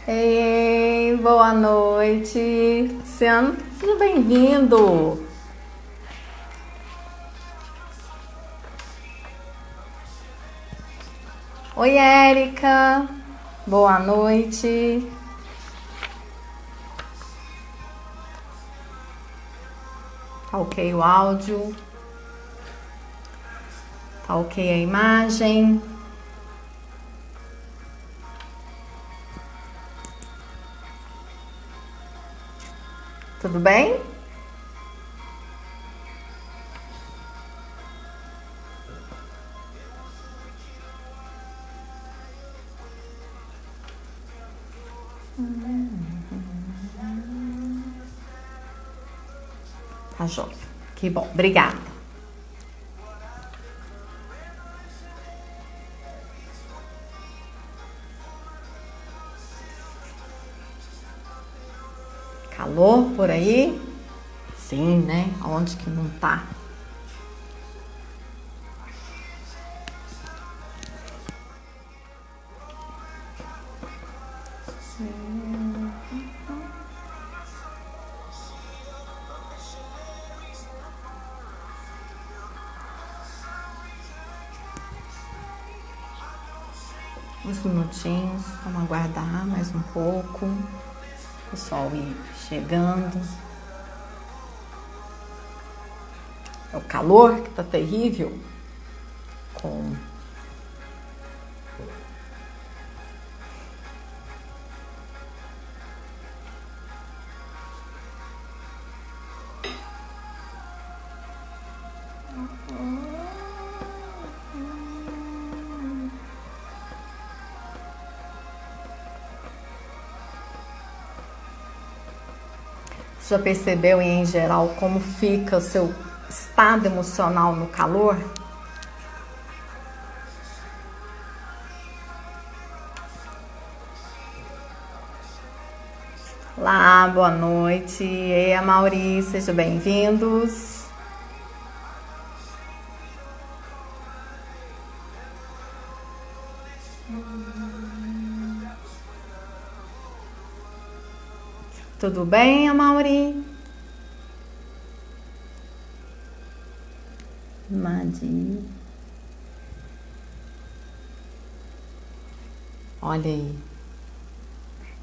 Ei, boa noite. Seja bem-vindo. Oi, Érica. Boa noite. Tá ok o áudio? Tá ok a imagem? Tudo bem? Tá jóia. Que bom. Obrigada. Calor por aí? Sim, né? Onde que não tá? Uns minutinhos, vamos aguardar mais um pouco. O pessoal ir chegando. É o calor que tá terrível. Já percebeu em geral como fica o seu estado emocional no calor? Olá, boa noite. Ei, a Mauri, sejam bem-vindos. Tudo bem, Amauri? Madi. Olha aí.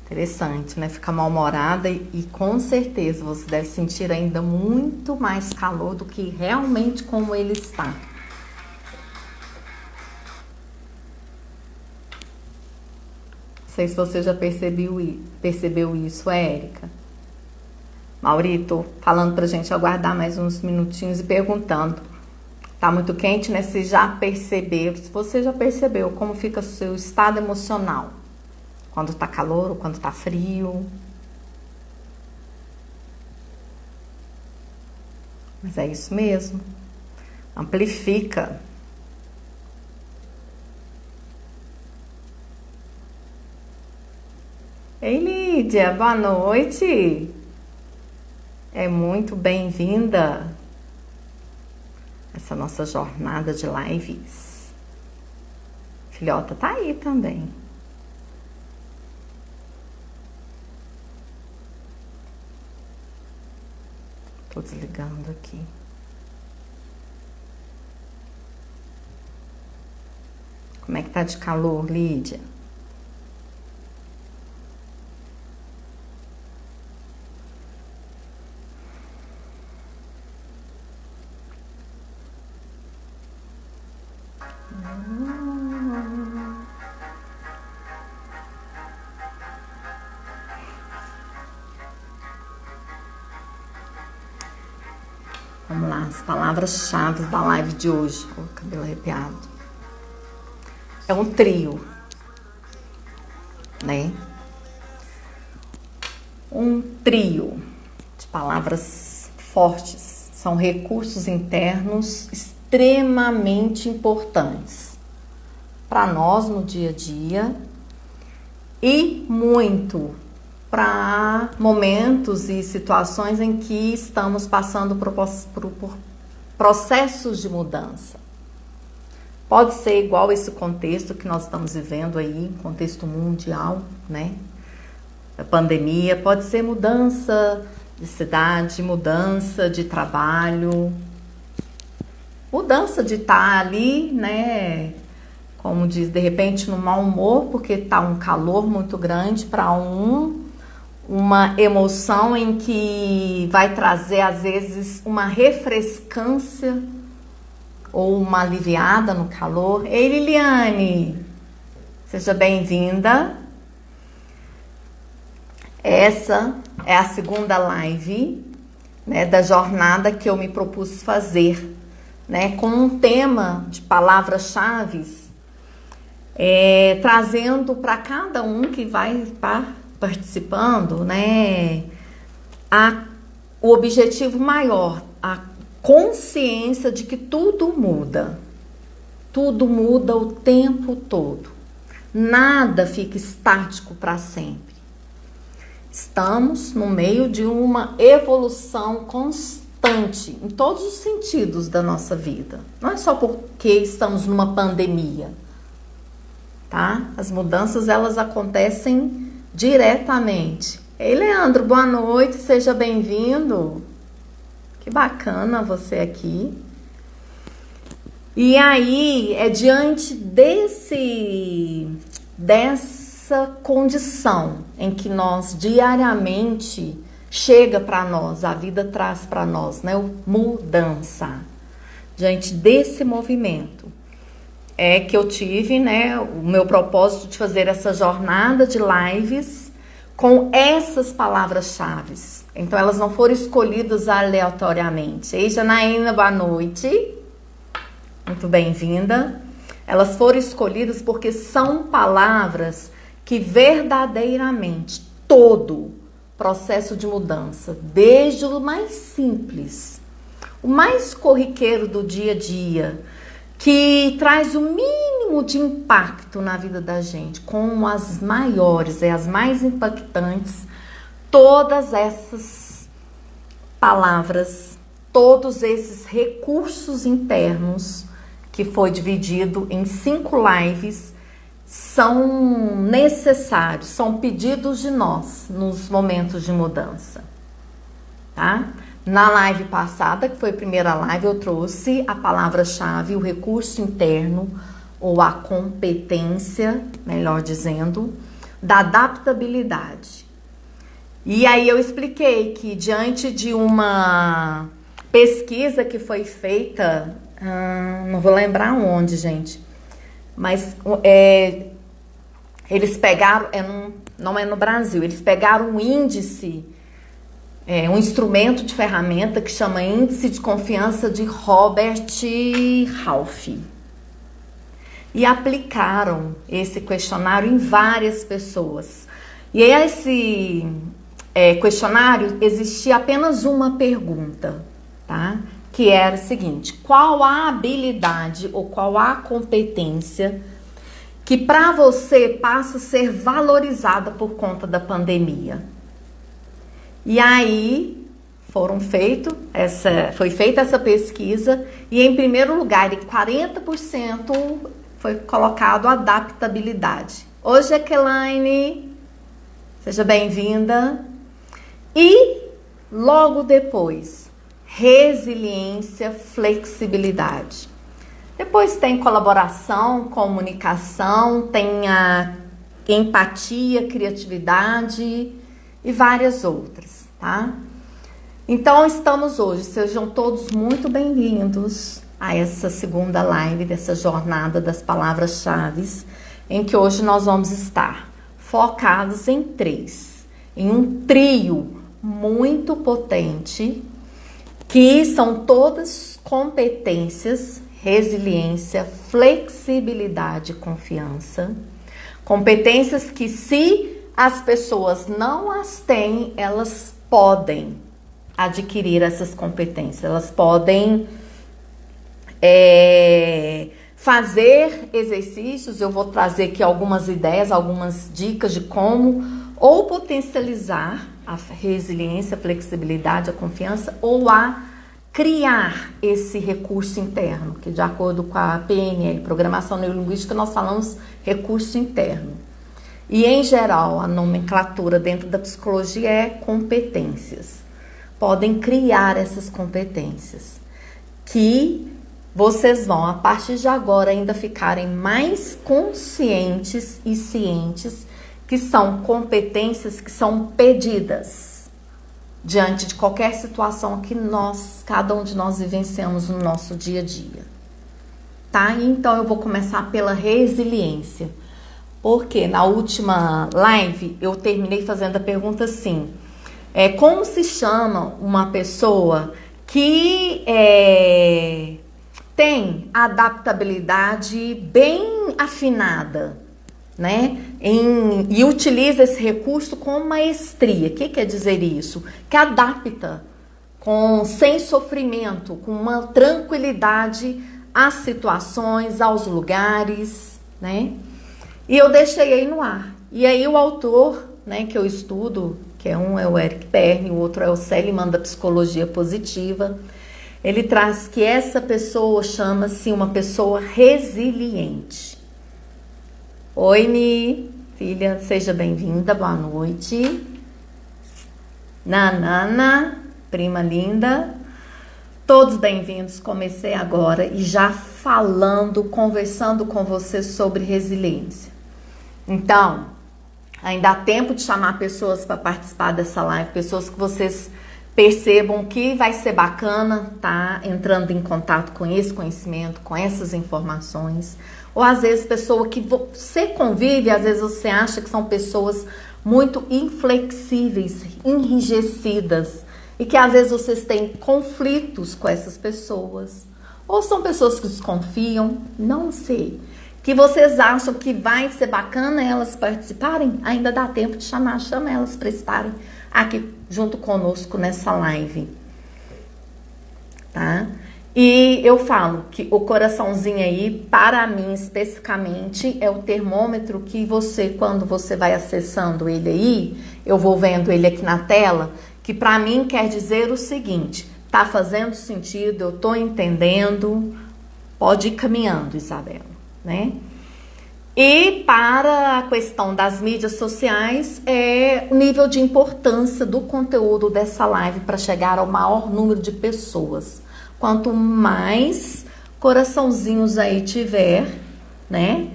Interessante, né? Fica mal-humorada e com certeza você deve sentir ainda muito mais calor do que realmente como ele está. Não sei se você já percebeu isso, Érica. Maurito, falando pra gente aguardar mais uns minutinhos e perguntando. Tá muito quente, né? Se você já percebeu como fica o seu estado emocional? Quando tá calor ou quando tá frio? Mas é isso mesmo. Amplifica. Ei, Lídia, boa noite. É muito bem-vinda essa nossa jornada de lives. Filhota tá aí também. Tô desligando aqui. Como é que tá de calor, Lídia? Vamos lá, as palavras-chave da live de hoje. O cabelo arrepiado. É um trio, né? Um trio de palavras fortes. São recursos internos extremamente importantes para nós no dia a dia e muito para momentos e situações em que estamos passando por processos de mudança. Pode ser igual esse contexto que nós estamos vivendo aí, contexto mundial, né? A pandemia, pode ser mudança de cidade, mudança de trabalho, mudança de estar ali, né? Como diz, de repente no mau humor, porque está um calor muito grande para uma emoção em que vai trazer às vezes uma refrescância ou uma aliviada no calor. Ei, Liliane, seja bem-vinda. Essa é a segunda live, né, da jornada que eu me propus fazer, né, com um tema de palavras-chave, trazendo para cada um que vai estar participando, né, o objetivo maior, a consciência de que tudo muda o tempo todo, nada fica estático para sempre. Estamos no meio de uma evolução constante em todos os sentidos da nossa vida. Não é só porque estamos numa pandemia, tá? As mudanças, elas acontecem diretamente. Ei, Leandro, boa noite, seja bem-vindo. Que bacana você aqui. E aí, é diante dessa condição em que nós diariamente chega para nós, a vida traz para nós, né, mudança. Diante desse movimento é que eu tive, né, o meu propósito de fazer essa jornada de lives com essas palavras-chave. Então elas não foram escolhidas aleatoriamente. Ei, Janaína, boa noite. Muito bem-vinda. Elas foram escolhidas porque são palavras que verdadeiramente todo processo de mudança, desde o mais simples, o mais corriqueiro do dia a dia, que traz o mínimo de impacto na vida da gente, com as maiores e as mais impactantes, todas essas palavras, todos esses recursos internos, que foi dividido em 5 lives, são necessários, são pedidos de nós nos momentos de mudança, tá? Na live passada, que foi a primeira live, eu trouxe a palavra-chave, o recurso interno, ou a competência, melhor dizendo, da adaptabilidade. E aí eu expliquei que diante de uma pesquisa que foi feita, não vou lembrar onde, gente, mas eles pegaram, não é no Brasil, eles pegaram um índice, um instrumento de ferramenta que chama Índice de Confiança de Robert Half, e aplicaram esse questionário em várias pessoas. E esse questionário existia apenas uma pergunta, tá? Que era o seguinte: qual a habilidade ou qual a competência que para você passa a ser valorizada por conta da pandemia? E aí foi feita essa pesquisa e em primeiro lugar, em 40% foi colocado adaptabilidade. Oi, Jaqueline, seja bem-vinda. E logo depois, resiliência, flexibilidade. Depois tem colaboração, comunicação, tem a empatia, criatividade e várias outras, tá? Então estamos hoje, sejam todos muito bem-vindos a essa segunda live dessa jornada das palavras-chave, em que hoje nós vamos estar focados em 3, em um trio muito potente, que são todas competências: resiliência, flexibilidade e confiança. Competências que, se as pessoas não as têm, elas podem adquirir essas competências, elas podem fazer exercícios. Eu vou trazer aqui algumas ideias, algumas dicas de como ou potencializar a resiliência, a flexibilidade, a confiança, ou a criar esse recurso interno, que de acordo com a PNL, Programação Neurolinguística, nós falamos recurso interno. E em geral, a nomenclatura dentro da psicologia é competências. Podem criar essas competências que vocês vão, a partir de agora, ainda ficarem mais conscientes e cientes que são competências que são pedidas diante de qualquer situação que cada um de nós vivenciamos no nosso dia a dia. Tá? Então eu vou começar pela resiliência. Porque na última live eu terminei fazendo a pergunta assim: como se chama uma pessoa que tem adaptabilidade bem afinada, né? E utiliza esse recurso com maestria. O que quer dizer isso? Que adapta sem sofrimento, com uma tranquilidade às situações, aos lugares, né? E eu deixei aí no ar. E aí o autor, né, que eu estudo, que um é o Eric Berne, o outro é o Seligman da Psicologia Positiva, ele traz que essa pessoa chama-se uma pessoa resiliente. Oi, Mi, filha, seja bem-vinda, boa noite. Nanana, prima linda, todos bem-vindos. Comecei agora e já conversando com você sobre resiliência. Então, ainda há tempo de chamar pessoas para participar dessa live, pessoas que vocês percebam que vai ser bacana tá entrando em contato com esse conhecimento, com essas informações. Ou às vezes pessoa que você convive, às vezes você acha que são pessoas muito inflexíveis, enrijecidas, e que às vezes vocês têm conflitos com essas pessoas. Ou são pessoas que desconfiam, não sei. Que vocês acham que vai ser bacana elas participarem, ainda dá tempo de chama elas para estarem aqui junto conosco nessa live, tá? E eu falo que o coraçãozinho aí, para mim especificamente, é o termômetro que você, quando você vai acessando ele aí, eu vou vendo ele aqui na tela, que para mim quer dizer o seguinte: tá fazendo sentido, eu tô entendendo, pode ir caminhando, Isabela, né? E para a questão das mídias sociais, é o nível de importância do conteúdo dessa live para chegar ao maior número de pessoas. Quanto mais coraçãozinhos aí tiver, né?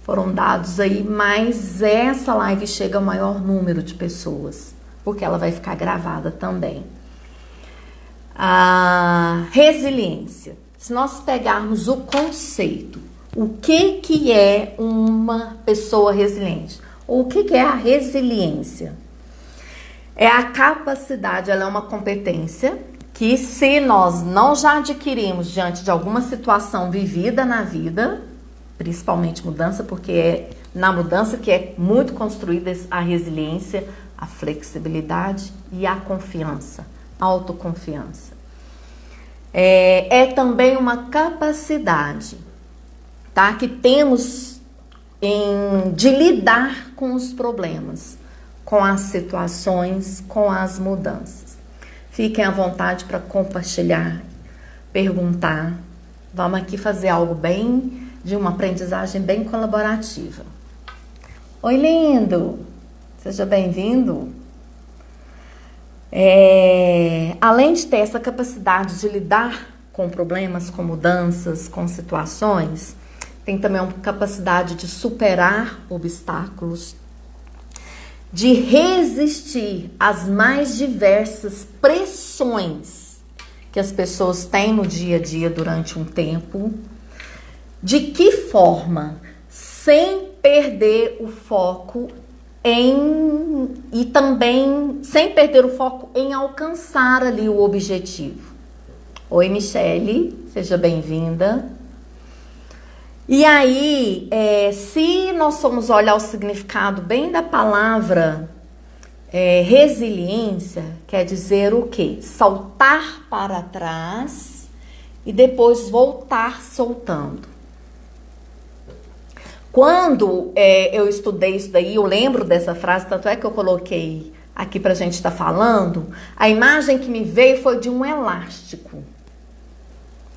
Foram dados aí, mais essa live chega ao maior número de pessoas, porque ela vai ficar gravada também. A resiliência. Se nós pegarmos o conceito, o que é uma pessoa resiliente? Ou o que é a resiliência? É a capacidade, ela é uma competência que, se nós não já adquirimos diante de alguma situação vivida na vida, principalmente mudança, porque é na mudança que é muito construída a resiliência, a flexibilidade e a confiança, a autoconfiança. É também uma capacidade, tá, que temos de lidar com os problemas, com as situações, com as mudanças. Fiquem à vontade para compartilhar, perguntar. Vamos aqui fazer algo de uma aprendizagem bem colaborativa. Oi, lindo! Seja bem-vindo. Além de ter essa capacidade de lidar com problemas, com mudanças, com situações, tem também uma capacidade de superar obstáculos, de resistir às mais diversas pressões que as pessoas têm no dia a dia durante um tempo. De que forma? Sem perder o foco e também sem perder o foco em alcançar ali o objetivo. Oi, Michele, seja bem-vinda. E aí, se nós formos olhar o significado bem da palavra resiliência, quer dizer o quê? Saltar para trás e depois voltar soltando. Quando eu estudei isso daí, eu lembro dessa frase, tanto é que eu coloquei aqui pra gente estar falando, a imagem que me veio foi de um elástico,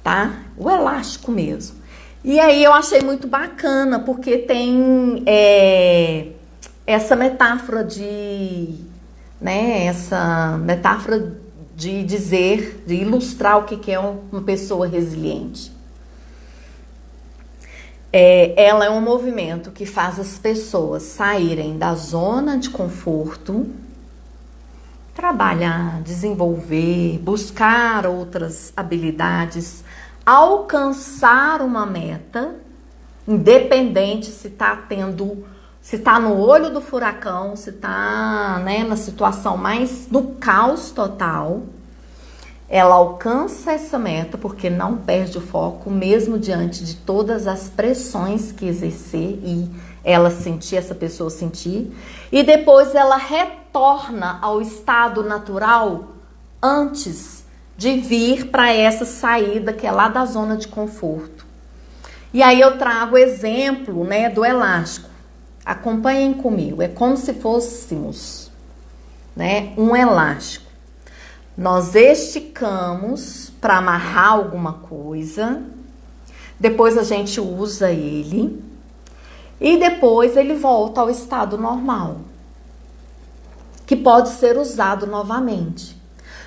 tá? O elástico mesmo. E aí eu achei muito bacana, porque tem essa metáfora essa metáfora de dizer, de ilustrar o que é uma pessoa resiliente. Ela é um movimento que faz as pessoas saírem da zona de conforto, trabalhar, desenvolver, buscar outras habilidades, alcançar uma meta, independente se está no olho do furacão, se está, na situação mais no caos total. Ela alcança essa meta porque não perde o foco, mesmo diante de todas as pressões que exercer e essa pessoa sentir. E depois ela retorna ao estado natural antes de vir para essa saída que é lá da zona de conforto. E aí eu trago o exemplo, do elástico. Acompanhem comigo. É como se fôssemos, um elástico. Nós esticamos para amarrar alguma coisa, depois a gente usa ele e depois ele volta ao estado normal, que pode ser usado novamente.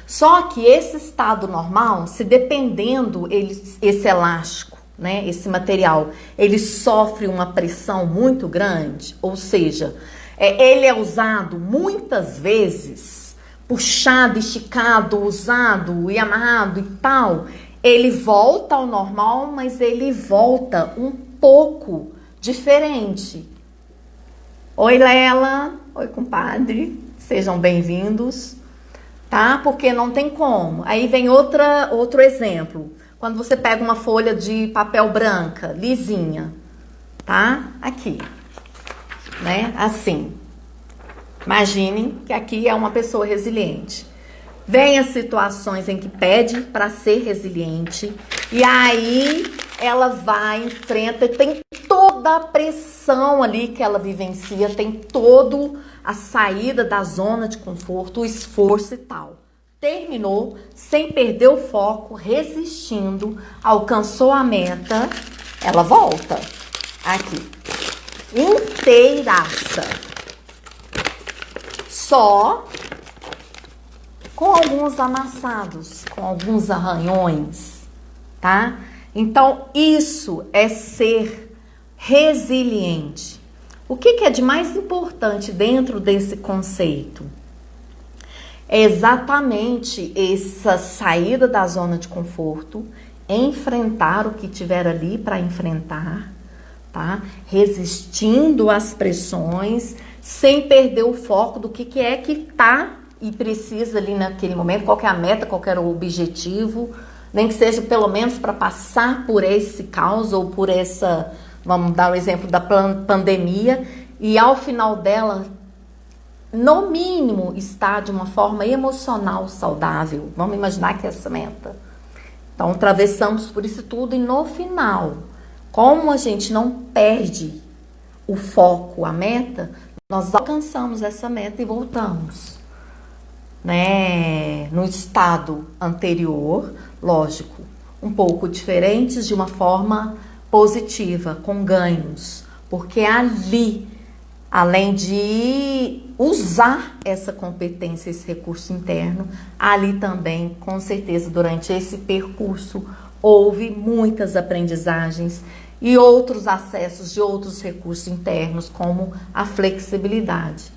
Só que esse estado normal, se dependendo esse elástico, esse material, ele sofre uma pressão muito grande, ou seja, ele é usado muitas vezes, puxado, esticado, usado e amarrado e tal, ele volta ao normal, mas ele volta um pouco diferente. Oi, Lela. Oi, compadre. Sejam bem-vindos, tá? Porque não tem como. Aí vem outro exemplo. Quando você pega uma folha de papel branca, lisinha, tá? Aqui, assim. Imaginem que aqui é uma pessoa resiliente. Vem as situações em que pede para ser resiliente e aí ela vai, enfrenta, tem toda a pressão ali que ela vivencia, tem toda a saída da zona de conforto, o esforço e tal. Terminou sem perder o foco, resistindo, alcançou a meta, ela volta aqui, inteiraça. Só com alguns amassados, com alguns arranhões, tá? Então, isso é ser resiliente. O que é de mais importante dentro desse conceito? É exatamente essa saída da zona de conforto, enfrentar o que tiver ali para enfrentar, tá? Resistindo às pressões, sem perder o foco do que é que tá e precisa ali naquele momento, qual que é a meta, qual que era o objetivo, nem que seja pelo menos para passar por esse caos ou por essa, vamos dar o exemplo da pandemia, e ao final dela, no mínimo, estar de uma forma emocional saudável. Vamos imaginar que é essa meta. Então, atravessamos por isso tudo e no final, como a gente não perde o foco, a meta, nós alcançamos essa meta e voltamos, no estado anterior, lógico, um pouco diferentes, de uma forma positiva, com ganhos, porque ali, além de usar essa competência, esse recurso interno, ali também, com certeza, durante esse percurso, houve muitas aprendizagens e outros acessos de outros recursos internos, como a flexibilidade.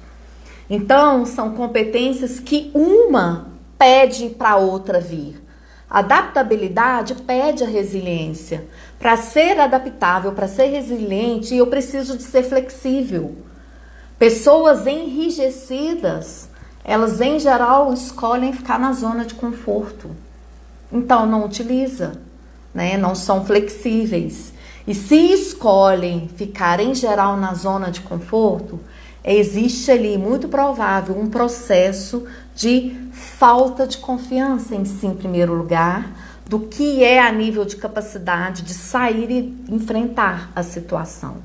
Então, são competências que uma pede para a outra vir. A adaptabilidade pede a resiliência. Para ser adaptável, para ser resiliente, eu preciso de ser flexível. Pessoas enrijecidas, elas em geral escolhem ficar na zona de conforto. Então, não utiliza, não são flexíveis. E se escolhem ficar em geral na zona de conforto, existe ali, muito provável, um processo de falta de confiança em si, em primeiro lugar, do que é a nível de capacidade de sair e enfrentar a situação.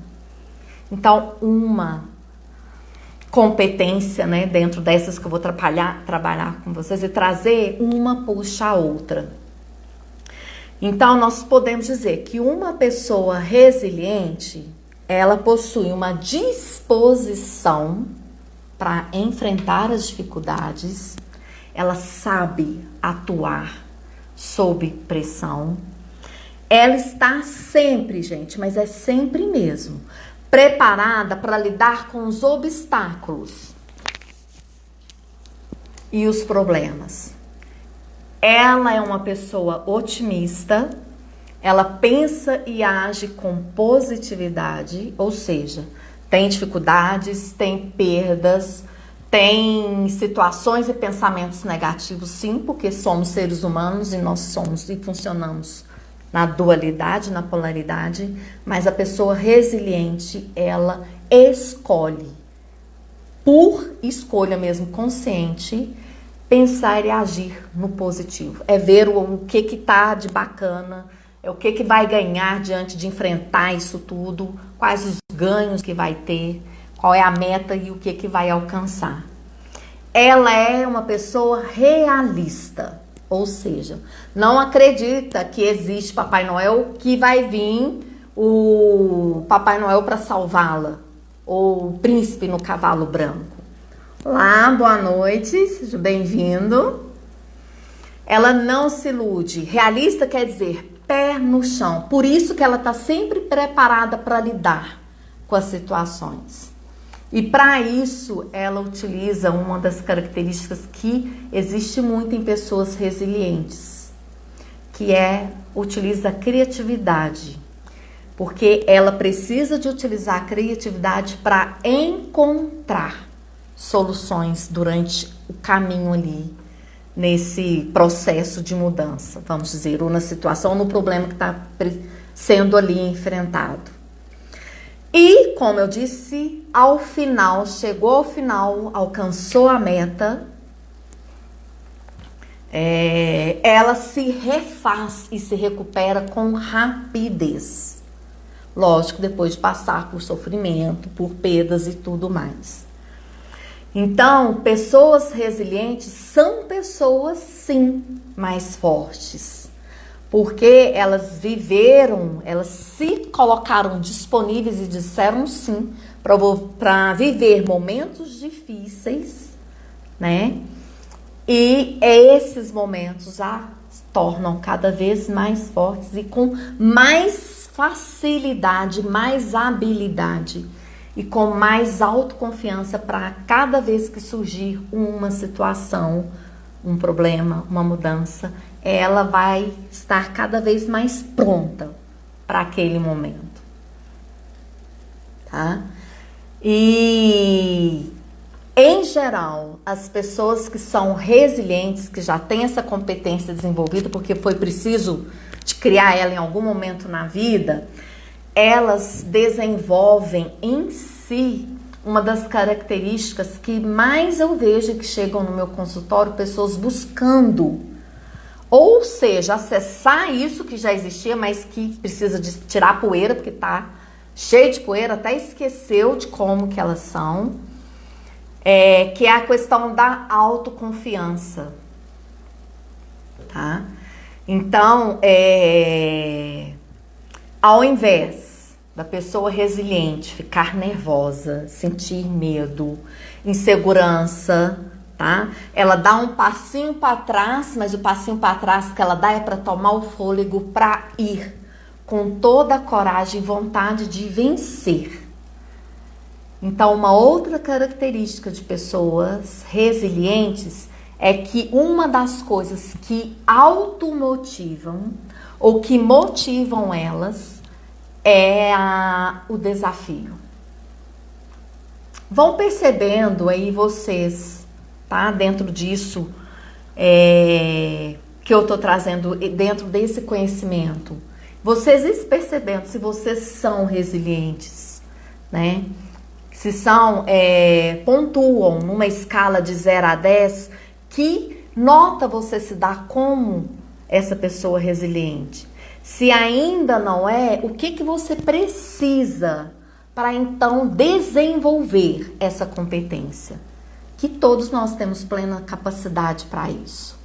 Então, uma competência, né, dentro dessas que eu vou trabalhar com vocês e trazer, uma puxa a outra. Então, nós podemos dizer que uma pessoa resiliente, ela possui uma disposição para enfrentar as dificuldades, ela sabe atuar sob pressão, ela está sempre, gente, mas é sempre mesmo, preparada para lidar com os obstáculos e os problemas. Ela é uma pessoa otimista, ela pensa e age com positividade, ou seja, tem dificuldades, tem perdas, tem situações e pensamentos negativos, sim, porque somos seres humanos e nós somos e funcionamos na dualidade, na polaridade, mas a pessoa resiliente, ela escolhe, por escolha mesmo consciente, pensar e agir no positivo. É ver o que tá de bacana, é o que vai ganhar diante de enfrentar isso tudo, quais os ganhos que vai ter, qual é a meta e o que vai alcançar. Ela é uma pessoa realista, ou seja, não acredita que existe Papai Noel, que vai vir o Papai Noel para salvá-la, ou o príncipe no cavalo branco. Olá, boa noite, seja bem-vindo. Ela não se ilude. Realista quer dizer pé no chão. Por isso que ela está sempre preparada para lidar com as situações. E para isso, ela utiliza uma das características que existe muito em pessoas resilientes, que utiliza a criatividade. Porque ela precisa de utilizar a criatividade para encontrar soluções durante o caminho ali, nesse processo de mudança, vamos dizer, ou na situação, ou no problema que está sendo ali enfrentado. E, como eu disse, ao final, chegou ao final, alcançou a meta, ela se refaz e se recupera com rapidez. Lógico, depois de passar por sofrimento, por perdas e tudo mais. Então, pessoas resilientes são pessoas, sim, mais fortes. Porque elas viveram, elas se colocaram disponíveis e disseram sim para viver momentos difíceis, né? E esses momentos a tornam cada vez mais fortes e com mais facilidade, mais habilidade e com mais autoconfiança para cada vez que surgir uma situação, um problema, uma mudança, ela vai estar cada vez mais pronta para aquele momento, tá? E, em geral, as pessoas que são resilientes, que já têm essa competência desenvolvida, porque foi preciso de criar ela em algum momento na vida, elas desenvolvem em si uma das características que mais eu vejo que chegam no meu consultório, pessoas buscando, ou seja, acessar isso que já existia, mas que precisa de tirar a poeira, porque tá cheio de poeira, até esqueceu de como que elas são, que é a questão da autoconfiança, tá? Então, ao invés da pessoa resiliente ficar nervosa, sentir medo, insegurança, tá? Ela dá um passinho para trás, mas o passinho para trás que ela dá é para tomar o fôlego, para ir com toda a coragem e vontade de vencer. Então, uma outra característica de pessoas resilientes é que uma das coisas que automotivam ou que motivam elas é o desafio. Vão percebendo aí vocês, tá? Dentro disso que eu tô trazendo, dentro desse conhecimento, vocês percebendo se vocês são resilientes, né? Se são, pontuam numa escala de 0 a 10, que nota você se dá como essa pessoa resiliente? Se ainda não é, o que você precisa para então desenvolver essa competência? Que todos nós temos plena capacidade para isso.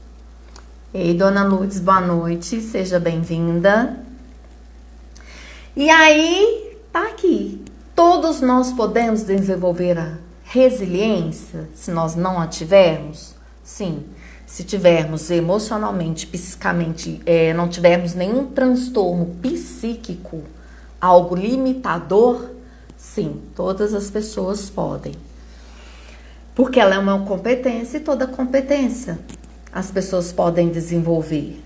Ei, Dona Lourdes, boa noite, seja bem-vinda. E aí, tá aqui. Todos nós podemos desenvolver a resiliência se nós não a tivermos? Sim. Se tivermos emocionalmente, psicamente, não tivermos nenhum transtorno psíquico, algo limitador, sim, todas as pessoas podem. Porque ela é uma competência e toda competência as pessoas podem desenvolver,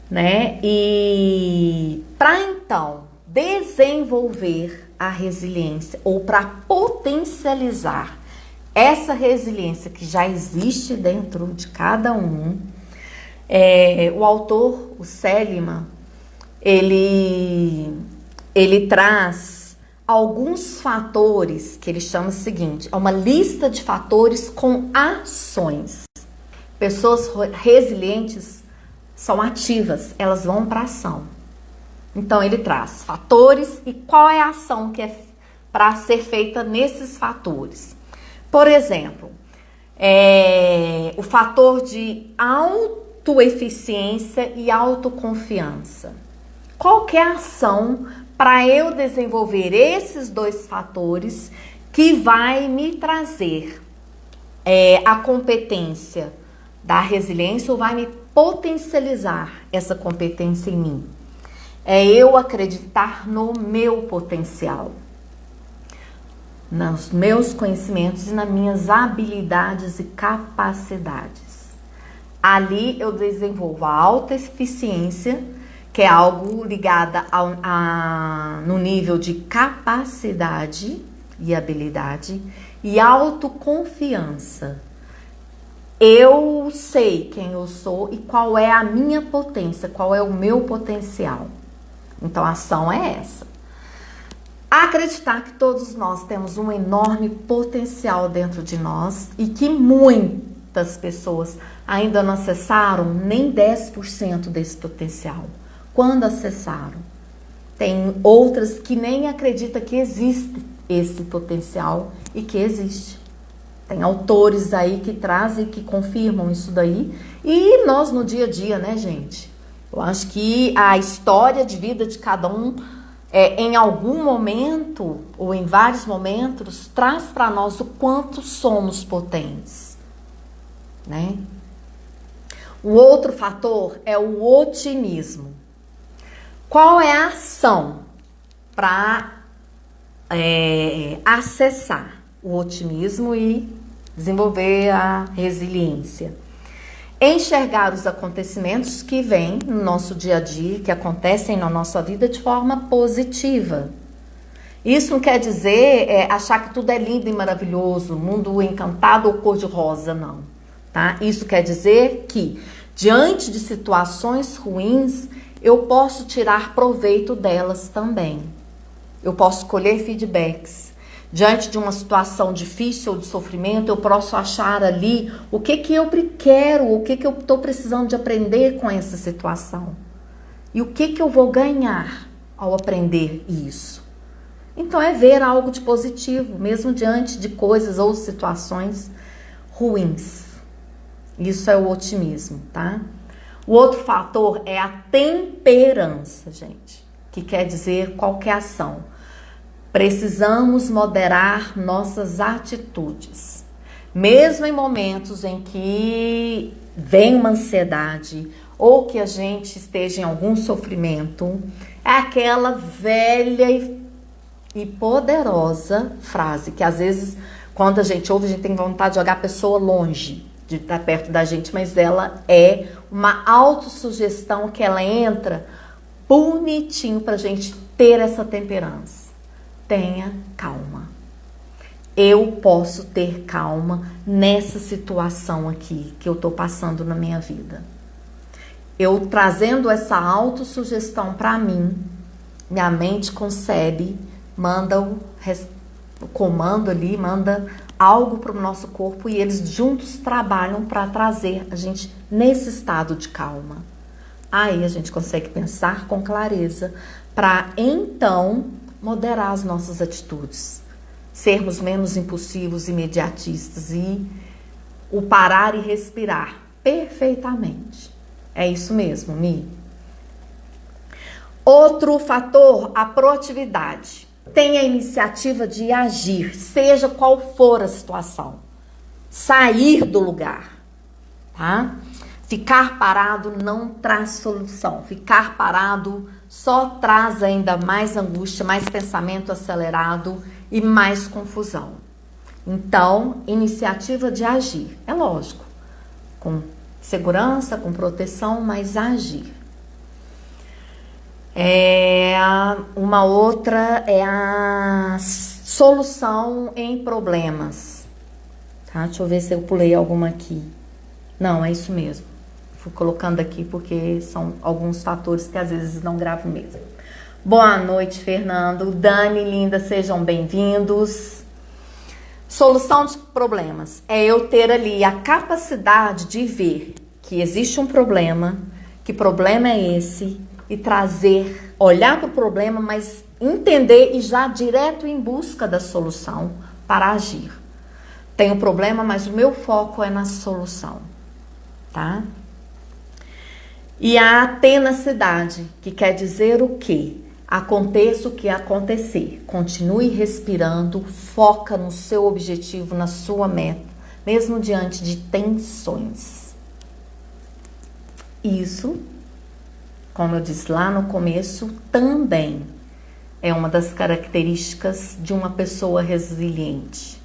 né? E para então desenvolver a resiliência ou para potencializar essa resiliência que já existe dentro de cada um, o autor, o Seligman, ele traz alguns fatores que ele chama o seguinte, é uma lista de fatores com ações. Pessoas resilientes são ativas, elas vão para ação. Então ele traz fatores e qual é a ação que é para ser feita nesses fatores. Por exemplo, o fator de autoeficiência e autoconfiança. Qual que é a ação para eu desenvolver esses dois fatores que vai me trazer a competência da resiliência ou vai me potencializar essa competência em mim? É eu acreditar no meu potencial, nos meus conhecimentos e nas minhas habilidades e capacidades. Ali eu desenvolvo a autoeficiência, que é algo ligado no nível de capacidade e habilidade, e autoconfiança. Eu sei quem eu sou e qual é a minha potência, qual é o meu potencial. Então a ação é essa. Acreditar que todos nós temos um enorme potencial dentro de nós e que muitas pessoas ainda não acessaram nem 10% desse potencial. Quando acessaram, tem outras que nem acreditam que existe esse potencial e que existe. Tem autores aí que trazem, que confirmam isso daí. E nós no dia a dia, né, gente? Eu acho que a história de vida de cada um, em algum momento, ou em vários momentos, traz para nós o quanto somos potentes, né? O outro fator é o otimismo. Qual é a ação para acessar o otimismo e desenvolver a resiliência? Enxergar os acontecimentos que vêm no nosso dia a dia, que acontecem na nossa vida de forma positiva. Isso não quer dizer achar que tudo é lindo e maravilhoso, mundo encantado ou cor-de-rosa, não. Tá? Isso quer dizer que, diante de situações ruins, eu posso tirar proveito delas também. Eu posso colher feedbacks. Diante de uma situação difícil ou de sofrimento, eu posso achar ali o que eu quero, o que eu estou precisando de aprender com essa situação. E o que eu vou ganhar ao aprender isso. Então é ver algo de positivo, mesmo diante de coisas ou situações ruins. Isso é o otimismo, tá? O outro fator é a temperança, gente, que quer dizer qualquer ação. Precisamos moderar nossas atitudes. Mesmo em momentos em que vem uma ansiedade ou que a gente esteja em algum sofrimento, é aquela velha e poderosa frase que às vezes, quando a gente ouve, a gente tem vontade de jogar a pessoa longe de estar perto da gente, mas ela é uma autossugestão que ela entra bonitinho pra gente ter essa temperança. Tenha calma. Eu posso ter calma nessa situação aqui que eu tô passando na minha vida. Eu trazendo essa autossugestão para mim, minha mente concebe, manda o comando ali, manda algo para o nosso corpo e eles juntos trabalham para trazer a gente nesse estado de calma. Aí a gente consegue pensar com clareza para então moderar as nossas atitudes, sermos menos impulsivos, imediatistas e o parar e respirar perfeitamente. É isso mesmo, Mi. Outro fator, a proatividade. Tenha a iniciativa de agir, seja qual for a situação. Sair do lugar, tá? Ficar parado não traz solução. Ficar parado só traz ainda mais angústia, mais pensamento acelerado e mais confusão. Então, iniciativa de agir. É lógico, com segurança, com proteção, mas agir. Uma outra é a solução em problemas. Tá? Deixa eu ver se eu pulei alguma aqui. Não, é isso mesmo. Fui colocando aqui porque são alguns fatores que às vezes não gravo mesmo. Boa noite, Fernando. Dani, linda, sejam bem-vindos. Solução de problemas é eu ter ali a capacidade de ver que existe um problema, que problema é esse, e trazer, olhar para o problema, mas entender e já direto em busca da solução para agir. Tenho problema, mas o meu foco é na solução, tá? E a tenacidade, que quer dizer o quê? Aconteça o que acontecer, continue respirando, foca no seu objetivo, na sua meta, mesmo diante de tensões. Isso, como eu disse lá no começo, também é uma das características de uma pessoa resiliente.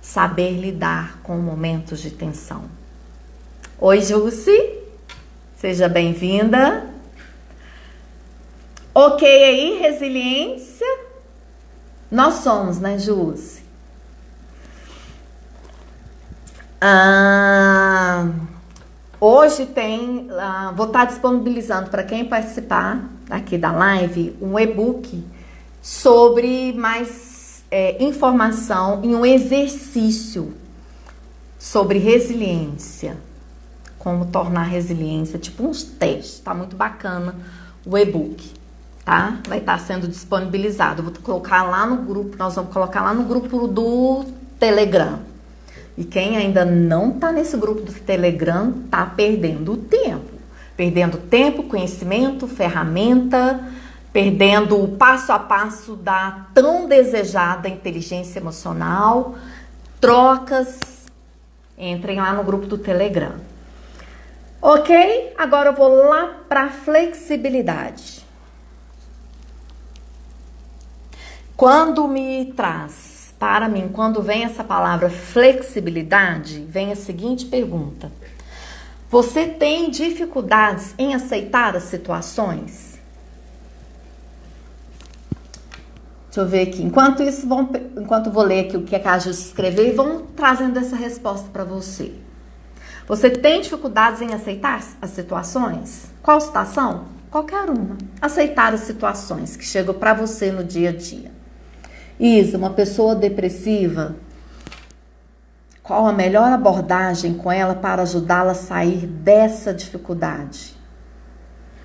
Saber lidar com momentos de tensão. Oi, Jussi, seja bem-vinda. Ok aí, resiliência? Nós somos, né, Jussi? Hoje tem, vou estar disponibilizando para quem participar aqui da live um e-book sobre mais informação em um exercício sobre resiliência, como tornar resiliência, tipo uns testes, tá muito bacana o e-book, tá? Vai estar sendo disponibilizado, vou colocar lá no grupo, nós vamos colocar lá no grupo do Telegram. E quem ainda não tá nesse grupo do Telegram tá perdendo tempo. Perdendo tempo, conhecimento, ferramenta, perdendo o passo a passo da tão desejada inteligência emocional, trocas. Entrem lá no grupo do Telegram. Ok? Agora eu vou lá para flexibilidade. Quando me traz para mim, quando vem essa palavra flexibilidade, vem a seguinte pergunta: você tem dificuldades em aceitar as situações? Deixa eu ver aqui. Enquanto isso, enquanto eu vou ler aqui o que a Cássio escreveu, e vão trazendo essa resposta para você. Você tem dificuldades em aceitar as situações? Qual situação? Qualquer uma. Aceitar as situações que chegam para você no dia a dia. Isa, uma pessoa depressiva, qual a melhor abordagem com ela para ajudá-la a sair dessa dificuldade?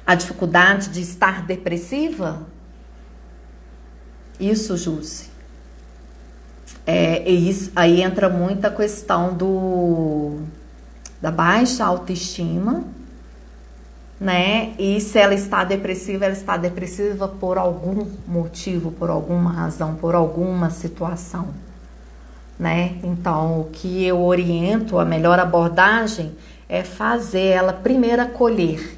A dificuldade de estar depressiva? Isso, Jussi. Isso, aí entra muita questão da baixa autoestima, né? E se ela está depressiva por algum motivo, por alguma razão, por alguma situação, né? Então, o que eu oriento, a melhor abordagem é fazer ela primeiro acolher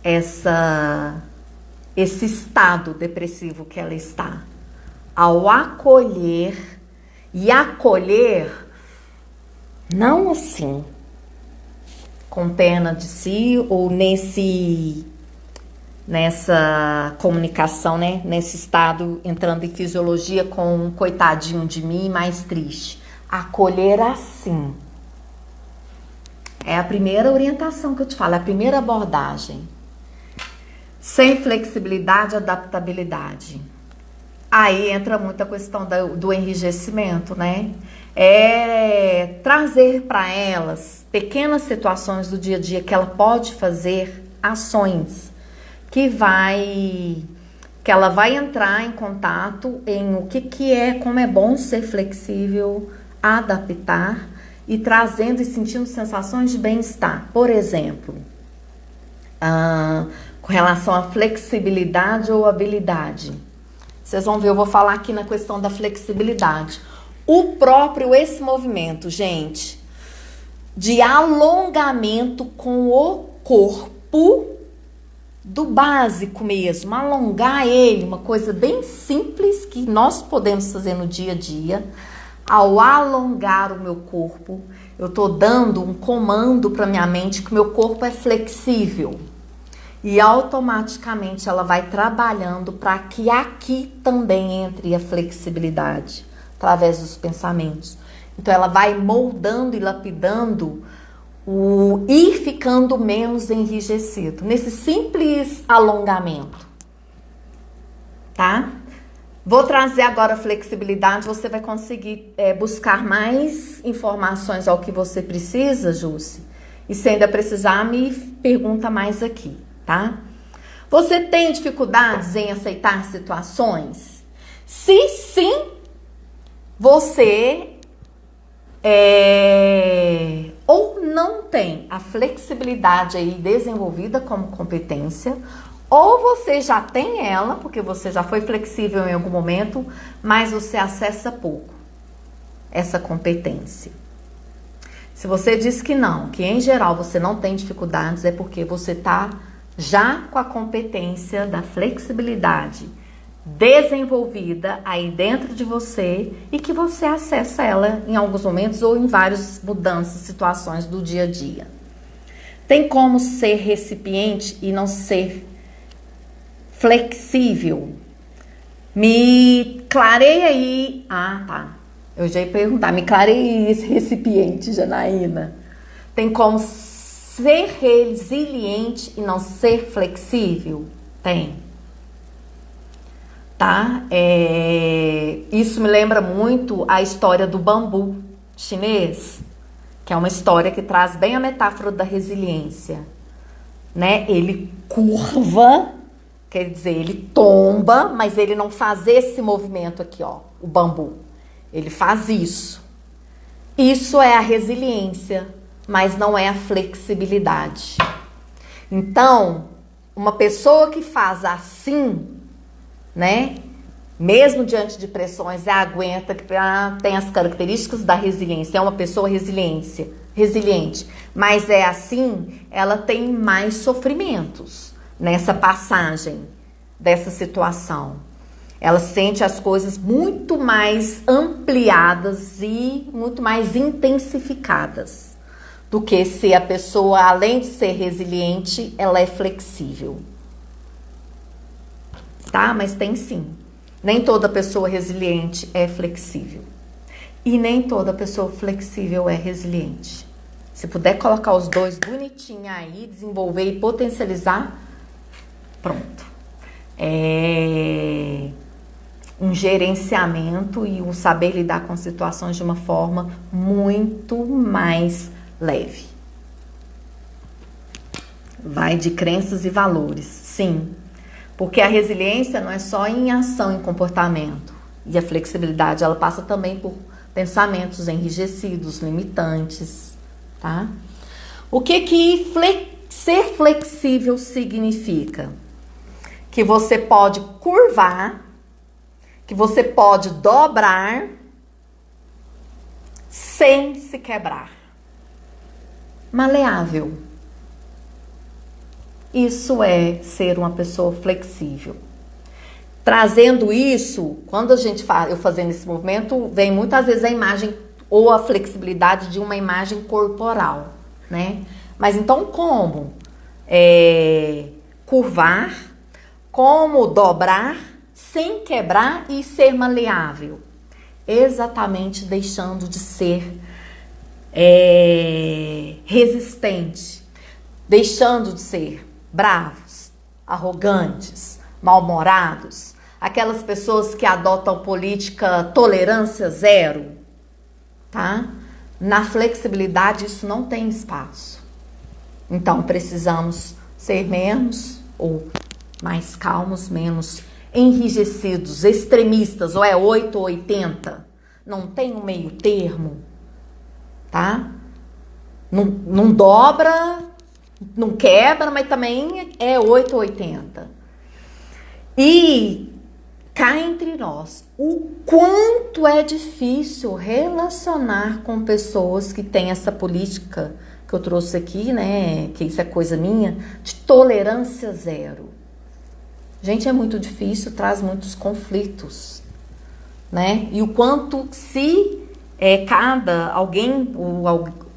esse estado depressivo que ela está. Ao acolher, não assim, com pena de si ou nessa comunicação, né? Nesse estado, entrando em fisiologia com um coitadinho de mim mais triste. Acolher assim. É a primeira orientação que eu te falo, é a primeira abordagem. Sem flexibilidade, adaptabilidade. Aí entra muita questão do enrijecimento, né? É trazer para elas pequenas situações do dia a dia que ela pode fazer ações que vai que ela vai entrar em contato em o que é, como é bom ser flexível, adaptar e trazendo e sentindo sensações de bem-estar. Por exemplo, com relação à flexibilidade ou habilidade. Vocês vão ver, eu vou falar aqui na questão da flexibilidade. Esse movimento, gente, de alongamento com o corpo, do básico mesmo, alongar ele, uma coisa bem simples que nós podemos fazer no dia a dia. Ao alongar o meu corpo, eu tô dando um comando para minha mente que o meu corpo é flexível. E automaticamente ela vai trabalhando para que aqui também entre a flexibilidade, através dos pensamentos. Então ela vai moldando e lapidando o ir ficando menos enrijecido, nesse simples alongamento, tá? Vou trazer agora a flexibilidade, você vai conseguir buscar mais informações ao que você precisa, Jússi, e se ainda precisar, me pergunta mais aqui. Tá? Você tem dificuldades em aceitar situações? Se sim, você ou não tem a flexibilidade aí desenvolvida como competência, ou você já tem ela, porque você já foi flexível em algum momento, mas você acessa pouco essa competência. Se você diz que não, que em geral você não tem dificuldades, é porque você está já com a competência da flexibilidade desenvolvida aí dentro de você e que você acessa ela em alguns momentos ou em várias mudanças, situações do dia a dia. Tem como ser recipiente e não ser flexível? Me clareia aí. Ah, tá. Eu já ia perguntar. Me clareia esse recipiente, Janaína. Tem como ser resiliente e não ser flexível? Tem. Tá? Isso me lembra muito a história do bambu chinês, que é uma história que traz bem a metáfora da resiliência, né? Ele curva, quer dizer, ele tomba, mas ele não faz esse movimento aqui, ó, o bambu. Ele faz isso. Isso é a resiliência, mas não é a flexibilidade. Então, uma pessoa que faz assim, né? Mesmo diante de pressões, aguenta, tem as características da resiliência, é uma pessoa resiliente, mas é assim, ela tem mais sofrimentos nessa passagem dessa situação. Ela sente as coisas muito mais ampliadas e muito mais intensificadas do que se a pessoa, além de ser resiliente, ela é flexível. Tá? Mas tem sim. Nem toda pessoa resiliente é flexível. E nem toda pessoa flexível é resiliente. Se puder colocar os dois bonitinho aí, desenvolver e potencializar, pronto. Um gerenciamento e um saber lidar com situações de uma forma muito mais leve. Vai de crenças e valores, sim. Porque a resiliência não é só em ação e comportamento. E a flexibilidade, ela passa também por pensamentos enrijecidos, limitantes, tá? O que ser flexível significa? Que você pode curvar, que você pode dobrar sem se quebrar. Maleável. Isso é ser uma pessoa flexível. Trazendo isso, quando eu fazendo esse movimento, vem muitas vezes a imagem ou a flexibilidade de uma imagem corporal, né? Mas então como? Curvar, como dobrar, sem quebrar e ser maleável. Exatamente deixando de ser resistente, deixando de ser bravos, arrogantes, mal-humorados, aquelas pessoas que adotam política tolerância zero, tá? Na flexibilidade isso não tem espaço. Então precisamos ser menos ou mais calmos, menos enrijecidos, extremistas, ou é 8 ou 80. Não tem um meio termo, tá? Não dobra, não quebra, mas também é 8 ou 80. E cá entre nós, o quanto é difícil relacionar com pessoas que têm essa política que eu trouxe aqui, né? Que isso é coisa minha, de tolerância zero. Gente, é muito difícil, traz muitos conflitos, né? E o quanto se cada alguém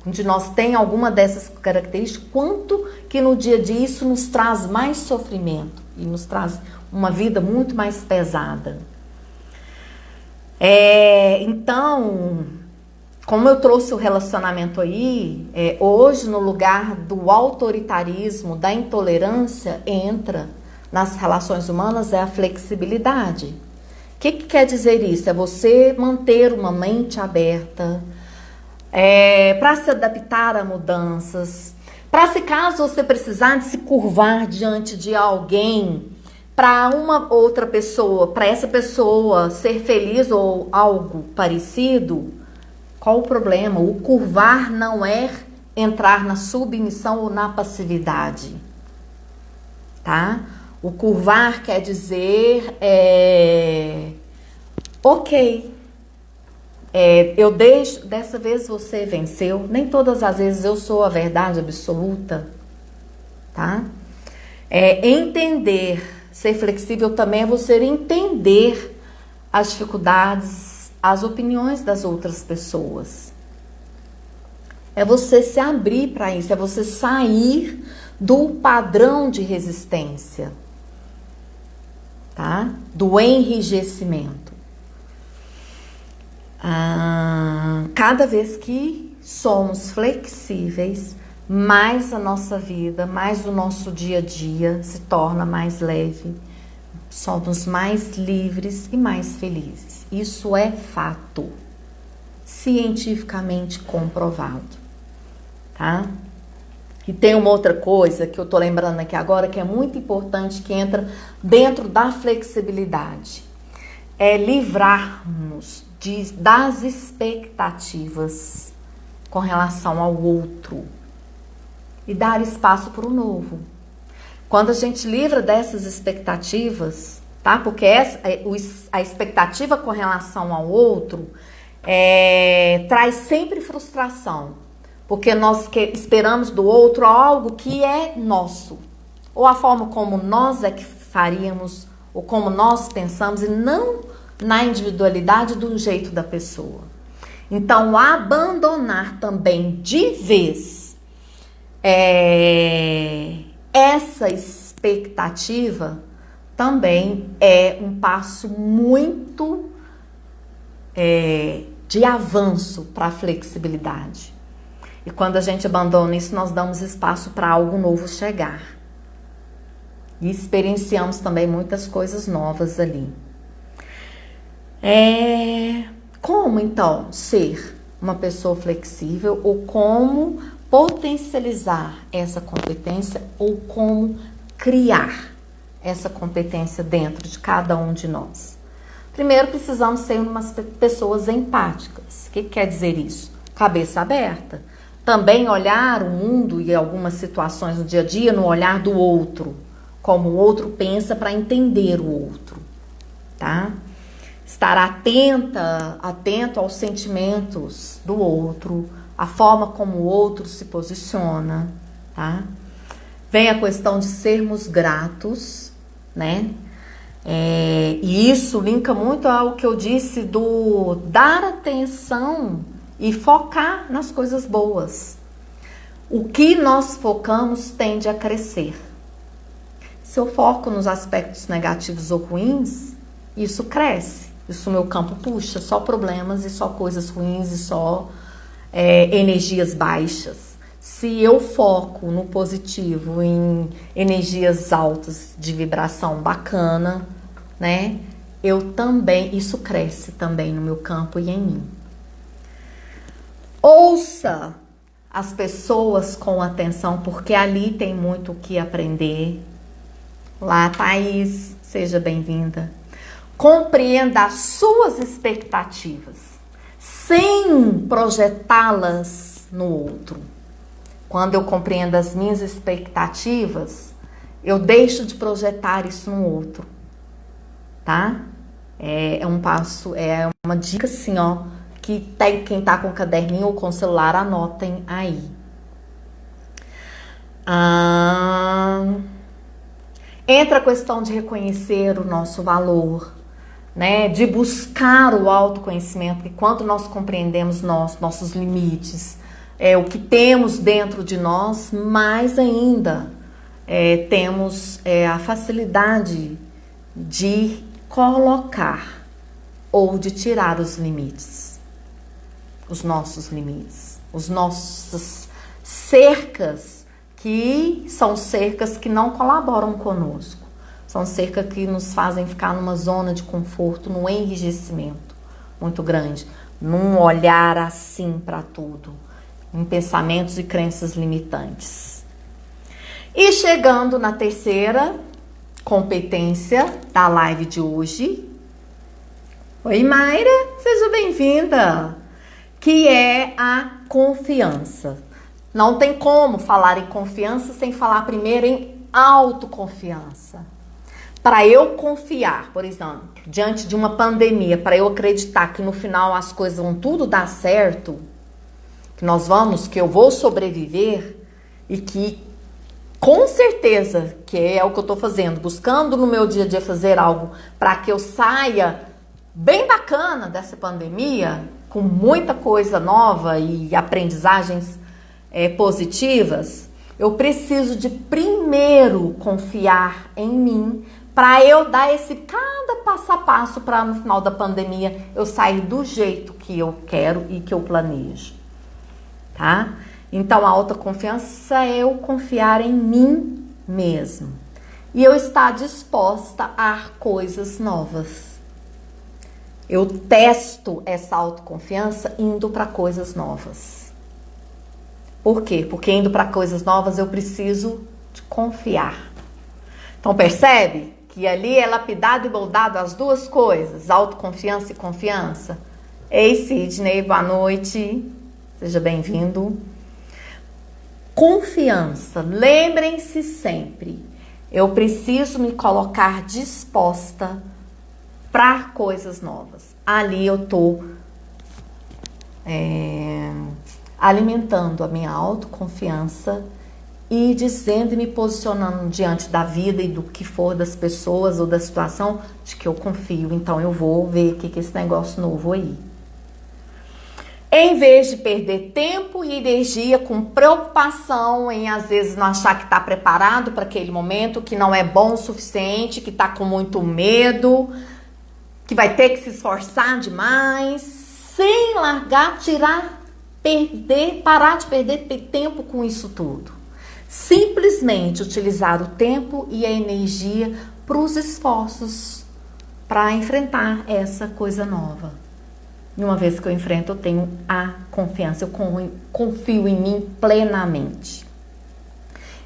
de nós tem alguma dessas características, quanto que no dia a dia isso nos traz mais sofrimento e nos traz uma vida muito mais pesada. Então, como eu trouxe o relacionamento aí, hoje no lugar do autoritarismo, da intolerância, entra nas relações humanas a flexibilidade. O que quer dizer isso? É você manter uma mente aberta, para se adaptar a mudanças, para se caso você precisar de se curvar diante de alguém, para uma outra pessoa, para essa pessoa ser feliz ou algo parecido, qual o problema? O curvar não é entrar na submissão ou na passividade, tá? O curvar quer dizer, ok, eu deixo, dessa vez você venceu, nem todas as vezes eu sou a verdade absoluta, tá? Entender, ser flexível também é você entender as dificuldades, as opiniões das outras pessoas. É você se abrir para isso, é você sair do padrão de resistência, tá? Do enrijecimento. Cada vez que somos flexíveis, mais a nossa vida, mais o nosso dia a dia se torna mais leve, somos mais livres e mais felizes. Isso é fato, cientificamente comprovado, tá? E tem uma outra coisa que eu tô lembrando aqui agora que é muito importante, que entra dentro da flexibilidade. É livrarmos das expectativas com relação ao outro e dar espaço para o novo. Quando a gente livra dessas expectativas, tá? Porque a expectativa com relação ao outro traz sempre frustração, porque nós esperamos do outro algo que é nosso, ou a forma como nós é que faríamos, ou como nós pensamos, e não na individualidade do jeito da pessoa. Então, abandonar também de vez essa expectativa também é um passo muito de avanço para a flexibilidade. E quando a gente abandona isso, nós damos espaço para algo novo chegar. E experienciamos também muitas coisas novas ali. Como então ser uma pessoa flexível, ou como potencializar essa competência, ou como criar essa competência dentro de cada um de nós? Primeiro, precisamos ser umas pessoas empáticas. O que quer dizer isso? Cabeça aberta. Também olhar o mundo e algumas situações no dia a dia no olhar do outro, como o outro pensa, para entender o outro, tá? Estar atento aos sentimentos do outro, a forma como o outro se posiciona, tá? Vem a questão de sermos gratos, né? E isso linka muito ao que eu disse do dar atenção e focar nas coisas boas. O que nós focamos tende a crescer. Se eu foco nos aspectos negativos ou ruins, isso cresce. Isso meu campo puxa só problemas e só coisas ruins e só energias baixas. Se eu foco no positivo, em energias altas de vibração bacana, né? Isso cresce também no meu campo e em mim. Ouça as pessoas com atenção, porque ali tem muito o que aprender. Lá, Thaís, seja bem-vinda. Compreenda as suas expectativas, sem projetá-las no outro. Quando eu compreendo as minhas expectativas, eu deixo de projetar isso no outro, tá? É um passo, é uma dica assim, ó, que quem tá com caderninho ou com celular, anotem aí. Entra a questão de reconhecer o nosso valor, né? De buscar o autoconhecimento, e quando nós compreendemos nossos limites, o que temos dentro de nós, mais ainda temos a facilidade de colocar ou de tirar os limites, os nossos limites, os nossos cercas, que são cercas que não colaboram conosco, são cercas que nos fazem ficar numa zona de conforto, num enrijecimento muito grande, num olhar assim para tudo, em pensamentos e crenças limitantes. E chegando na terceira competência da live de hoje. Oi, Mayra, seja bem-vinda. Que é a confiança. Não tem como falar em confiança sem falar primeiro em autoconfiança. Para eu confiar, por exemplo, diante de uma pandemia, para eu acreditar que no final as coisas vão tudo dar certo, que eu vou sobreviver e que com certeza, que é o que eu tô fazendo, buscando no meu dia a dia fazer algo para que eu saia bem bacana dessa pandemia, com muita coisa nova e aprendizagens positivas, eu preciso de primeiro confiar em mim para eu dar esse cada passo a passo para no final da pandemia eu sair do jeito que eu quero e que eu planejo, tá? Então, a autoconfiança é eu confiar em mim mesmo. E eu estar disposta a coisas novas. Eu testo essa autoconfiança indo para coisas novas. Por quê? Porque indo para coisas novas eu preciso de confiar. Então, percebe que ali é lapidado e moldado as duas coisas, autoconfiança e confiança? Ei, Sidney, boa noite. Seja bem-vindo. Confiança, lembrem-se sempre, eu preciso me colocar disposta para coisas novas. Ali eu estou alimentando a minha autoconfiança e dizendo e me posicionando diante da vida e do que for, das pessoas ou da situação, de que eu confio. Então eu vou ver o que é esse negócio novo aí. Em vez de perder tempo e energia com preocupação em às vezes não achar que está preparado para aquele momento, que não é bom o suficiente, que está com muito medo, que vai ter que se esforçar demais, sem largar, parar de perder tempo com isso tudo. Simplesmente utilizar o tempo e a energia para os esforços para enfrentar essa coisa nova. E uma vez que eu enfrento, eu tenho a confiança, eu confio em mim plenamente.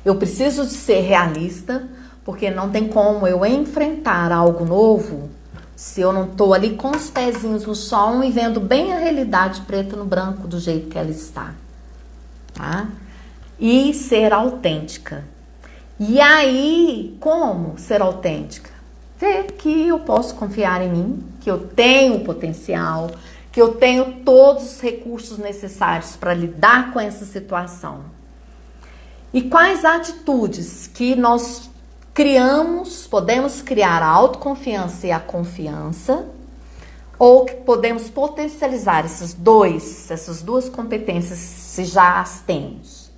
Eu preciso de ser realista, porque não tem como eu enfrentar algo novo se eu não estou ali com os pezinhos no chão e vendo bem a realidade preta no branco do jeito que ela está, tá? E ser autêntica. E aí, como ser autêntica? Ver que eu posso confiar em mim, que eu tenho potencial, que eu tenho todos os recursos necessários para lidar com essa situação. E quais atitudes que nós podemos criar a autoconfiança e a confiança, ou que podemos potencializar essas duas competências se já as temos.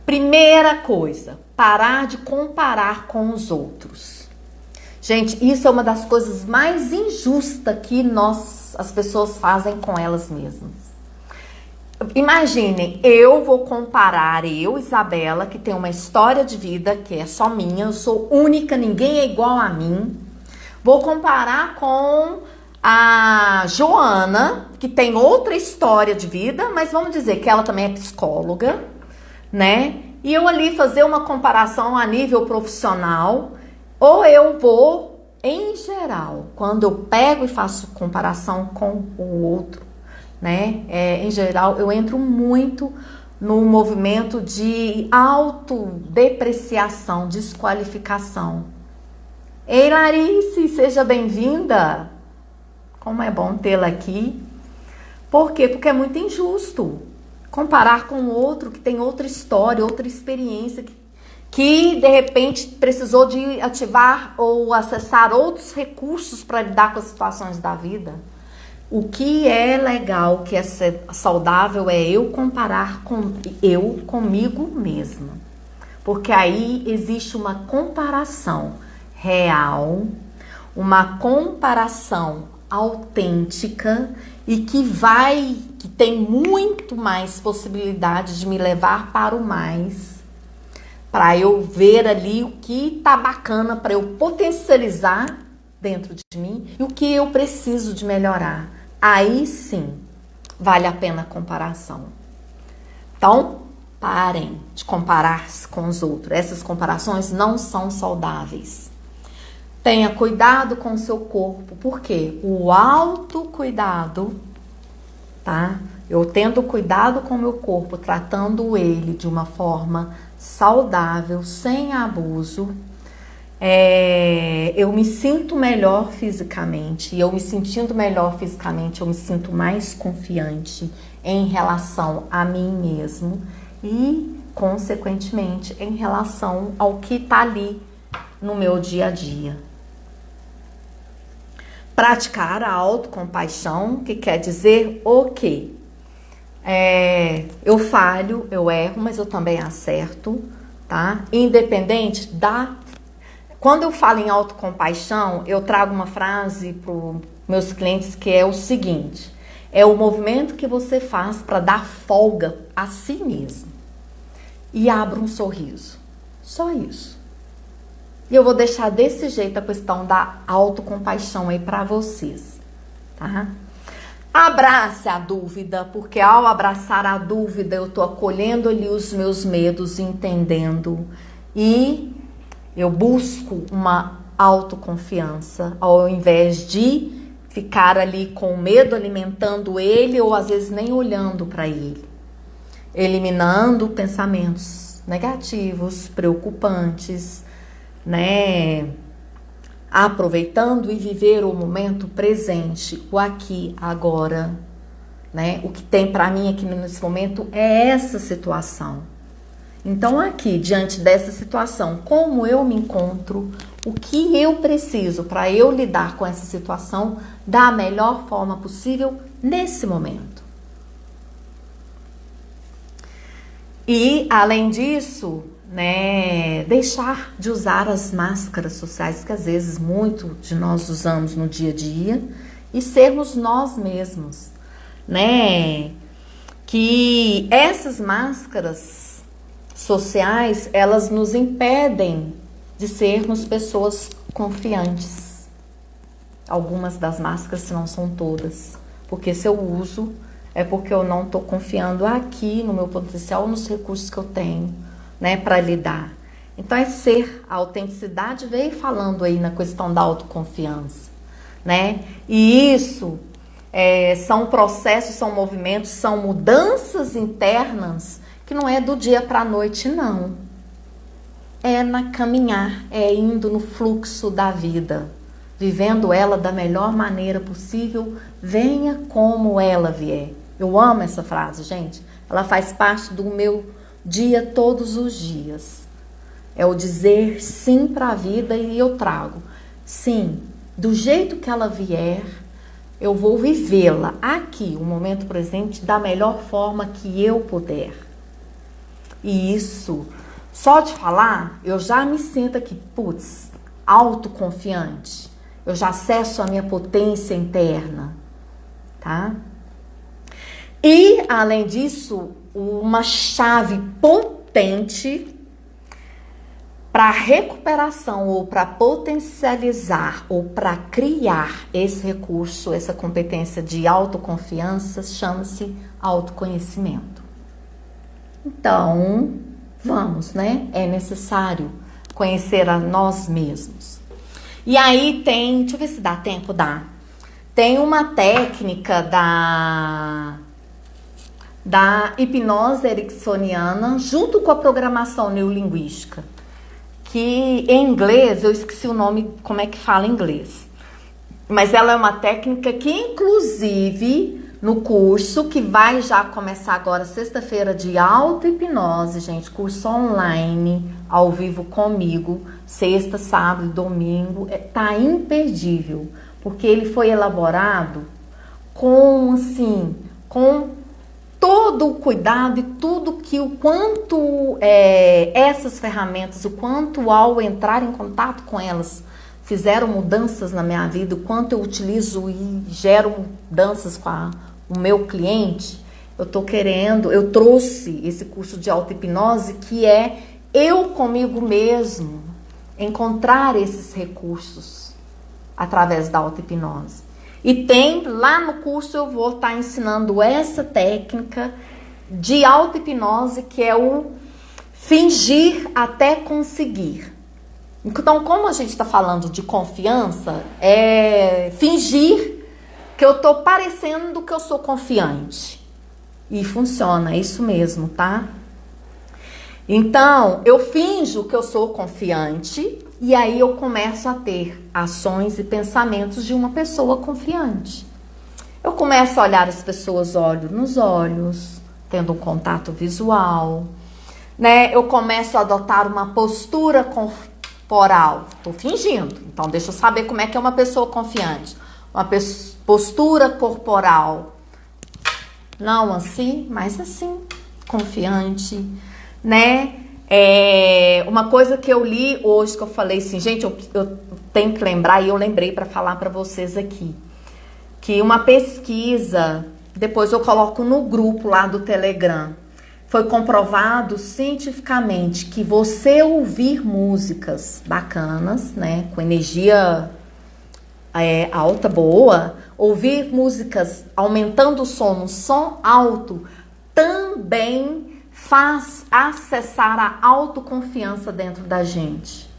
Primeira coisa, parar de comparar com os outros. Gente, isso é uma das coisas mais injustas que as pessoas fazem com elas mesmas. Imaginem, eu vou comparar, Isabela, que tem uma história de vida que é só minha, eu sou única, ninguém é igual a mim. Vou comparar com a Joana, que tem outra história de vida, mas vamos dizer que ela também é psicóloga, né? E eu ali fazer uma comparação a nível profissional, ou eu vou em geral, quando eu pego e faço comparação com o outro, né? Em geral, eu entro muito no movimento de autodepreciação, desqualificação. Ei, Larice, seja bem-vinda. Como é bom tê-la aqui. Por quê? Porque é muito injusto comparar com o outro que tem outra história, outra experiência, que de repente precisou de ativar ou acessar outros recursos para lidar com as situações da vida. O que é legal, o que é saudável é eu comparar comigo mesma. Porque aí existe uma comparação real, uma comparação autêntica e que tem muito mais possibilidade de me levar para o mais, para eu ver ali o que tá bacana para eu potencializar dentro de mim e o que eu preciso de melhorar. Aí sim, vale a pena a comparação. Então, parem de comparar-se com os outros. Essas comparações não são saudáveis. Tenha cuidado com o seu corpo, porque o autocuidado, tá? Eu tendo cuidado com o meu corpo, tratando ele de uma forma saudável, sem abuso, eu me sinto melhor fisicamente. E eu me sentindo melhor fisicamente, eu me sinto mais confiante em relação a mim mesmo e, consequentemente, em relação ao que tá ali no meu dia a dia. Praticar a autocompaixão, que quer dizer o quê? Eu falho, eu erro, mas eu também acerto, tá? Independente da... Quando eu falo em autocompaixão, eu trago uma frase para os meus clientes que é o seguinte: é o movimento que você faz para dar folga a si mesmo e abra um sorriso. Só isso. E eu vou deixar desse jeito a questão da autocompaixão aí para vocês, tá? Abrace a dúvida, porque ao abraçar a dúvida, eu tô acolhendo ali os meus medos, entendendo, e eu busco uma autoconfiança, ao invés de ficar ali com medo, alimentando ele, ou às vezes nem olhando para ele. Eliminando pensamentos negativos, preocupantes, né? Aproveitando e viver o momento presente, o aqui, agora, né? O que tem para mim aqui nesse momento é essa situação. Então aqui, diante dessa situação, como eu me encontro, o que eu preciso para eu lidar com essa situação da melhor forma possível nesse momento. E além disso, né, deixar de usar as máscaras sociais que às vezes muito de nós usamos no dia a dia e sermos nós mesmos, né? Que essas máscaras sociais, elas nos impedem de sermos pessoas confiantes. Algumas das máscaras, se não são todas, porque se eu uso é porque eu não estou confiando aqui no meu potencial, nos recursos que eu tenho, né, para lidar. Então é ser, a autenticidade veio falando aí na questão da autoconfiança, né? E isso são processos, são movimentos, são mudanças internas que não é do dia para a noite, não. É na caminhar, é indo no fluxo da vida, vivendo ela da melhor maneira possível, venha como ela vier. Eu amo essa frase, gente. Ela faz parte do meu dia todos os dias. É o dizer sim para a vida e eu trago. Sim, do jeito que ela vier, eu vou vivê-la aqui, o momento presente, da melhor forma que eu puder. E isso, só de falar, eu já me sinto aqui, putz, autoconfiante. Eu já acesso a minha potência interna, tá? E, além disso, uma chave potente para recuperação ou para potencializar ou para criar esse recurso, essa competência de autoconfiança, chama-se autoconhecimento. Então, vamos, né? É necessário conhecer a nós mesmos. E aí tem, deixa eu ver se dá tempo, dá. Tem uma técnica da hipnose ericksoniana junto com a programação neurolinguística, que em inglês, eu esqueci o nome, como é que fala em inglês. Mas ela é uma técnica que, inclusive, no curso, que vai já começar agora, sexta-feira, de auto-hipnose, gente, curso online, ao vivo comigo, sexta, sábado, domingo, tá imperdível, porque ele foi elaborado com, assim, com todo o cuidado e tudo que o quanto essas ferramentas, o quanto ao entrar em contato com elas, fizeram mudanças na minha vida, o quanto eu utilizo e gero mudanças com o meu cliente. Eu trouxe esse curso de auto-hipnose que é eu comigo mesmo, encontrar esses recursos através da auto-hipnose. E tem, lá no curso eu vou estar ensinando essa técnica de auto-hipnose, que é o fingir até conseguir. Então, como a gente está falando de confiança, é fingir que eu estou parecendo que eu sou confiante. E funciona, é isso mesmo, tá? Então, eu finjo que eu sou confiante e aí eu começo a ter ações e pensamentos de uma pessoa confiante. Eu começo a olhar as pessoas olho nos olhos, tendo um contato visual, né? Eu começo a adotar uma postura corporal. Estou fingindo, então deixa eu saber como é que é uma pessoa confiante. Uma postura corporal, não assim, mas assim, confiante, né? Uma coisa que eu li hoje, que eu falei assim, gente, eu tenho que lembrar, e eu lembrei para falar para vocês aqui, que uma pesquisa, depois eu coloco no grupo lá do Telegram, foi comprovado cientificamente que você ouvir músicas bacanas, né, com energia alta, boa, ouvir músicas aumentando o som, no som alto, também faz acessar a autoconfiança dentro da gente.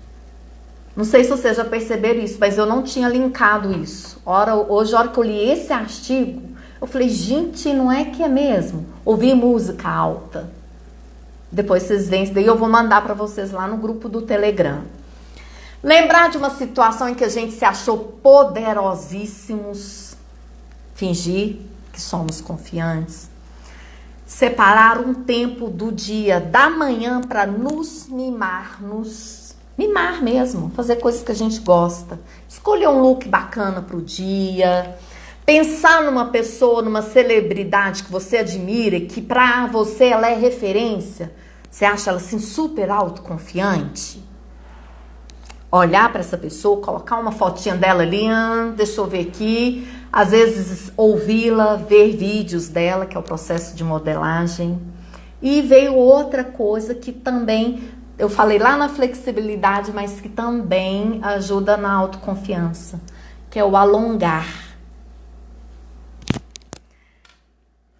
Não sei se vocês já perceberam isso, mas eu não tinha linkado isso. Hoje, a hora que eu li esse artigo, eu falei, gente, não é que é mesmo? Ouvir música alta. Depois vocês veem isso daí, eu vou mandar para vocês lá no grupo do Telegram. Lembrar de uma situação em que a gente se achou poderosíssimos, fingir que somos confiantes. Separar um tempo do dia, da manhã, para nos mimarmos. Mimar mesmo, fazer coisas que a gente gosta. Escolher um look bacana para o dia. Pensar numa pessoa, numa celebridade que você admira, que para você ela é referência. Você acha ela assim super autoconfiante? Olhar para essa pessoa, colocar uma fotinha dela ali, deixa eu ver aqui. Às vezes ouvi-la, ver vídeos dela, que é o processo de modelagem. E veio outra coisa que também, eu falei lá na flexibilidade, mas que também ajuda na autoconfiança, que é o alongar.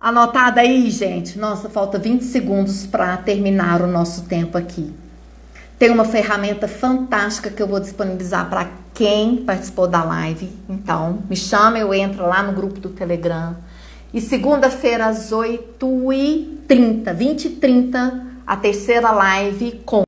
Anotada aí, gente? Nossa, falta 20 segundos para terminar o nosso tempo aqui. Tem uma ferramenta fantástica que eu vou disponibilizar para quem participou da live. Então, me chama, eu entro lá no grupo do Telegram. E segunda-feira, às 8h30, 20h30, a terceira live com